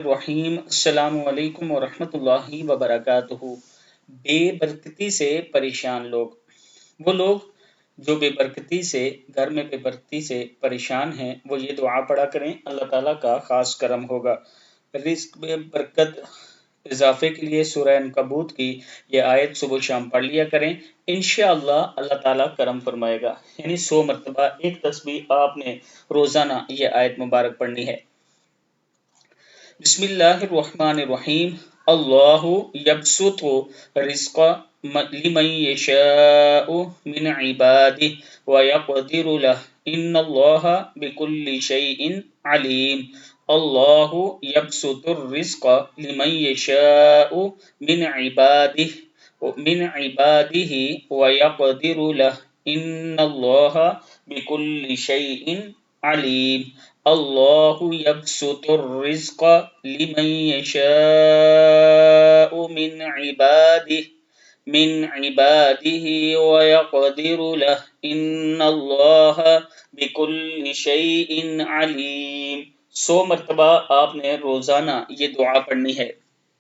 الرحیم السلام علیکم ورحمۃ اللہ وبرکاتہ۔ بے برکتی سے پریشان لوگ، وہ لوگ جو بے برکتی سے گھر میں بے برکتی سے پریشان ہیں، وہ یہ دعا پڑھا کریں، اللہ تعالیٰ کا خاص کرم ہوگا۔ رزق میں برکت اضافے کے لیے سورہ عنکبوت کی یہ آیت صبح و شام پڑھ لیا کریں، انشاءاللہ اللہ تعالیٰ کرم فرمائے گا۔ یعنی 100 مرتبہ ایک تسبیح آپ نے روزانہ یہ آیت مبارک پڑھنی ہے۔ بسم اللہ الرحمن الرحیم۔ اللہ یبسط رزق لمن یشاء من عبادہ ویقدر لہ ان اللہ بکل شیء علیم۔ اللہ یبسط الرزق لمن یشاء من عبادہ ویقدر لہ ان اللہ بکل شیء علیم۔ اللہ یبسط الرزق لمن یشاء من عبادہ ویقدر لہ ان اللہ بکل شیء علیم۔ 100 مرتبہ آپ نے روزانہ یہ دعا پڑھنی ہے۔